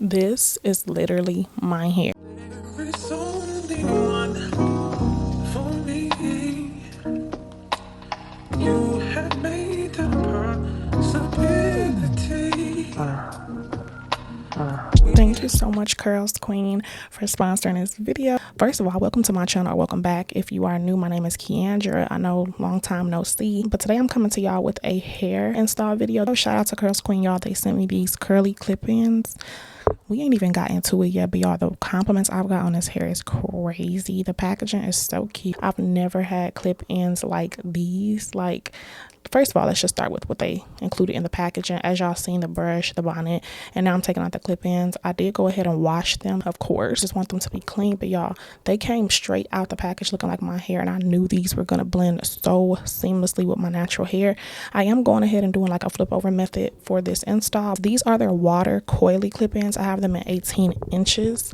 This is literally my hair. It's only one for me. You have made a possibility. Thank you so much, Curlsqueen, for sponsoring this video. First of all, welcome to my channel, or welcome back. If you are new, my name is Keandra. I know, long time no see, but today I'm coming to y'all with a hair install video. Shout out to Curlsqueen, y'all. They sent me these curly clip-ins. We ain't even got into it yet, but y'all, the compliments I've got on this hair is crazy. The packaging is so cute. I've never had clip-ins like these. Like, first of all, let's just start with what they included in the packaging. As y'all seen, the brush, the bonnet, and now I'm taking out the clip-ins. I did go ahead and wash them, of course. Just want them to be clean, but y'all, they came straight out the package looking like my hair, and I knew these were gonna blend so seamlessly with my natural hair. I am going ahead and doing like a flip over method for this install. These are their Water Coily clip-ins. I have them in 18 inches.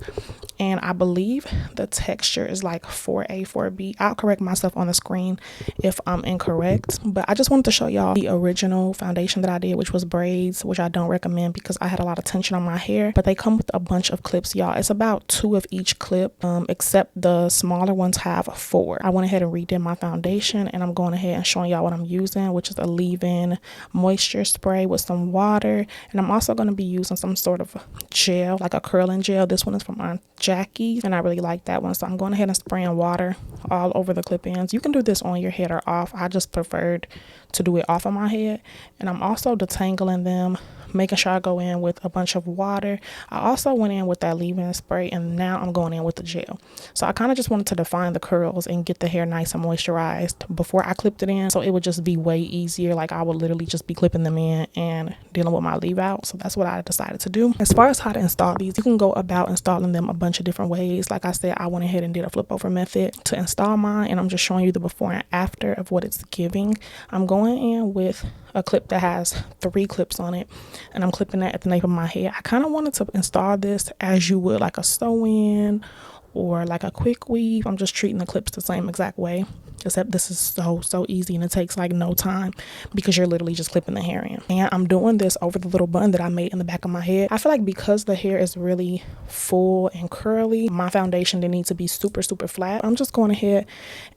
And I believe the texture is like 4A, 4B. I'll correct myself on the screen if I'm incorrect. But I just wanted to show y'all the original foundation that I did, which was braids, which I don't recommend because I had a lot of tension on my hair. But they come with a bunch of clips, y'all. It's about 2 of each clip, except the smaller ones have 4. I went ahead and redid my foundation, and I'm going ahead and showing y'all what I'm using, which is a leave-in moisture spray with some water. And I'm also going to be using some sort of gel, like a curling gel. This one is from Aunt Jackie, and I really like that one, so I'm going ahead and spraying water all over the clip-ins. You can do this on your head or off. I just preferred to do it off of my head. And I'm also detangling them, making sure I go in with a bunch of water. I also went in with that leave-in spray, and now I'm going in with the gel. So I kind of just wanted to define the curls and get the hair nice and moisturized before I clipped it in, so it would just be way easier. Like, I would literally just be clipping them in and dealing with my leave out. So that's what I decided to do. As far as how to install these, you can go about installing them a bunch of different ways. Like I said, I went ahead and did a flip over method to install mine, and I'm just showing you the before and after of what it's giving. I'm going in with a clip that has 3 clips on it, and I'm clipping that at the nape of my head. I kind of wanted to install this as you would like a sew-in or like a quick weave. I'm just treating the clips the same exact way, except this is so easy, and it takes like no time because you're literally just clipping the hair in. And I'm doing this over the little bun that I made in the back of my head. I feel like because the hair is really full and curly, my foundation didn't need to be super flat. I'm just going ahead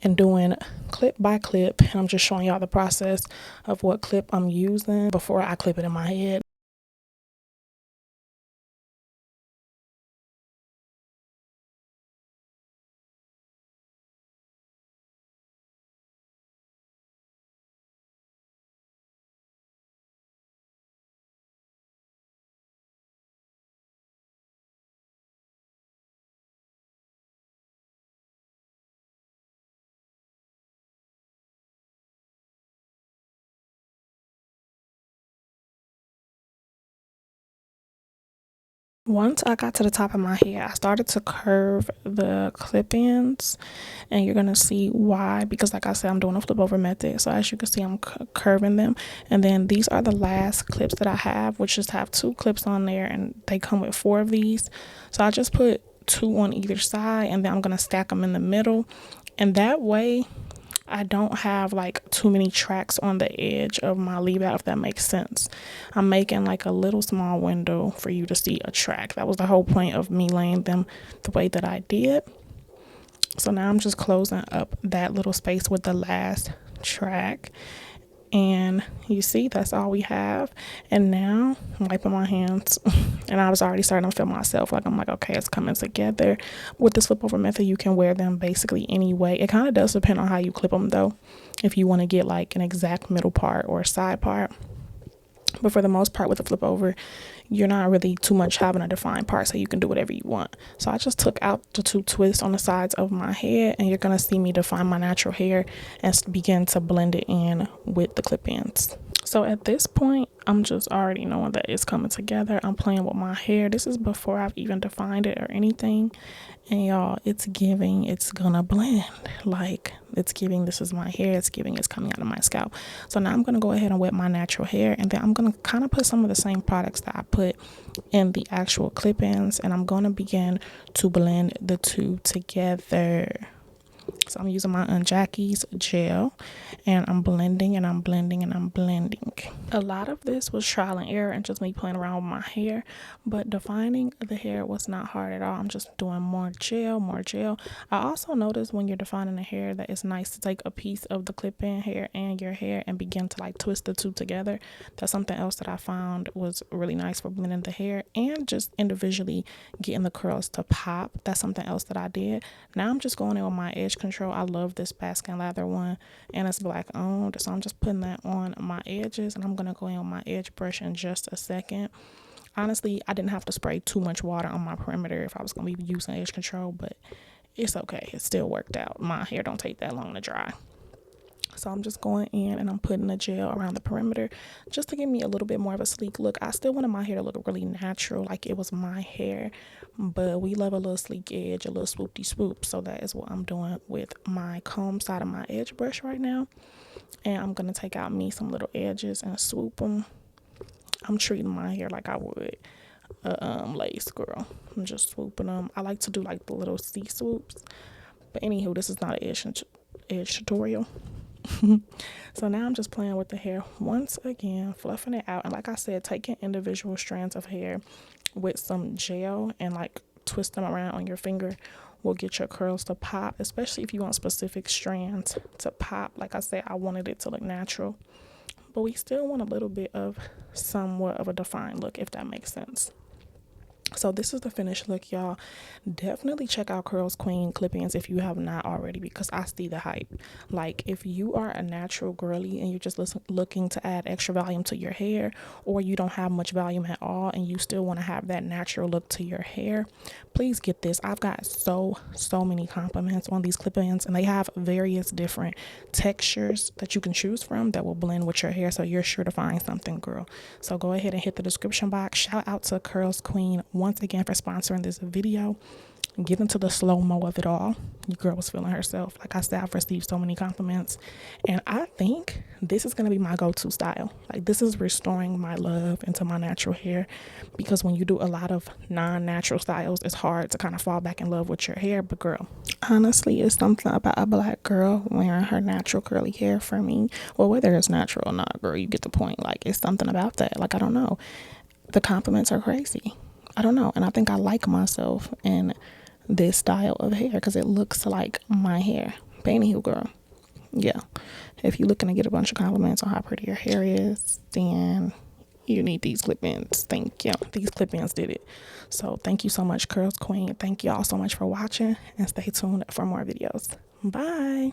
and doing clip by clip, and I'm just showing y'all the process of what clip I'm using before I clip it in my head. Once I got to the top of my head, I started to curve the clip-ins, and you're gonna see why, because like I said, I'm doing a flip over method. So as you can see, I'm curving them. And then these are the last clips that I have, which just have 2 clips on there, and they come with 4 of these. So I just put 2 on either side, and then I'm gonna stack them in the middle, and that way I don't have like too many tracks on the edge of my leave out, if that makes sense. I'm making like a little small window for you to see a track. That was the whole point of me laying them the way that I did. So now I'm just closing up that little space with the last track, and you see that's all we have. And now I'm wiping my hands and I was already starting to feel myself, like I'm like, okay, it's coming together. With this flip over method, you can wear them basically any way. It kind of does depend on how you clip them though, if you want to get like an exact middle part or a side part. But for the most part with the flip over, you're not really too much having a defined part, so you can do whatever you want. So I just took out the 2 twists on the sides of my head, and you're gonna see me define my natural hair and begin to blend it in with the clip-ins. So at this point, I'm just already knowing that it's coming together. I'm playing with my hair. This is before I've even defined it or anything. And y'all, it's giving, it's gonna blend. Like, it's giving, this is my hair. It's giving, it's coming out of my scalp. So now I'm gonna go ahead and wet my natural hair, and then I'm gonna kind of put some of the same products that I put in the actual clip-ins, and I'm gonna begin to blend the 2 together. So I'm using my Aunt Jackie's gel, and I'm blending and I'm blending and I'm blending. A lot of this was trial and error and just me playing around with my hair, but defining the hair was not hard at all. I'm just doing more gel, more gel. I also noticed when you're defining the hair that it's nice to take a piece of the clip-in hair and your hair and begin to like twist the two together. That's something else that I found was really nice for blending the hair and just individually getting the curls to pop. That's something else that I did. Now I'm just going in with my edge control. I love this Baskin Lather one, and it's black owned, so I'm just putting that on my edges, and I'm gonna go in with my edge brush in just a second. Honestly, I didn't have to spray too much water on my perimeter if I was gonna be using edge control, but it's okay, it still worked out. My hair don't take that long to dry. So I'm just going in and I'm putting the gel around the perimeter just to give me a little bit more of a sleek look. I still wanted my hair to look really natural, like it was my hair, but we love a little sleek edge, a little swoopty swoop. So that is what I'm doing with my comb side of my edge brush right now. And I'm going to take out me some little edges and swoop them. I'm treating my hair like I would a lace girl. I'm just swooping them. I like to do like the little C swoops. But anywho, this is not an edge tutorial. So now I'm just playing with the hair once again, fluffing it out, and like I said, taking individual strands of hair with some gel and like twist them around on your finger will get your curls to pop, especially if you want specific strands to pop. Like I said, I wanted it to look natural, but we still want a little bit of somewhat of a defined look, if that makes sense. So this is the finished look, y'all. Definitely check out Curlsqueen clip-ins if you have not already, because I see the hype. Like, if you are a natural girly and you're just looking to add extra volume to your hair, or you don't have much volume at all and you still want to have that natural look to your hair, please get this. I've got so many compliments on these clip-ins, and they have various different textures that you can choose from that will blend with your hair, so you're sure to find something, girl. So go ahead and hit the description box. Shout out to Curlsqueen once again for sponsoring this video. Get into the slow-mo of it all. Your girl was feeling herself. Like I said, I've received so many compliments, and I think this is going to be my go-to style. Like, this is restoring my love into my natural hair, because when you do a lot of non-natural styles, it's hard to kind of fall back in love with your hair. But girl, honestly, it's something about a black girl wearing her natural curly hair for me. Well, whether it's natural or not, girl, you get the point. Like, it's something about that. Like, I don't know, the compliments are crazy. I don't know, and I think I like myself in this style of hair because it looks like my hair. But anywho, girl, yeah, if you're looking to get a bunch of compliments on how pretty your hair is, then you need these clip-ins. Thank you. These clip-ins did it. So thank you so much, Curlsqueen. Thank you all so much for watching, and stay tuned for more videos. Bye.